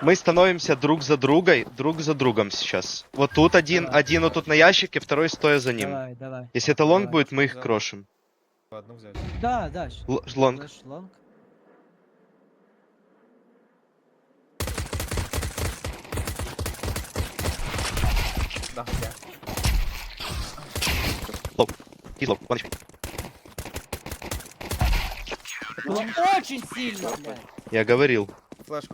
Мы становимся друг за другом сейчас. Вот тут один вот тут на ящике, второй стоя за ним. Давай, давай. Если это лонг Давай. будет, мы их крошим. Одну взять. Да, да. Лонг. Флеш, лонг. Да, я. Лоу. И лоу. Вон еще. Он очень сильно, блядь. Я говорил. Флешку.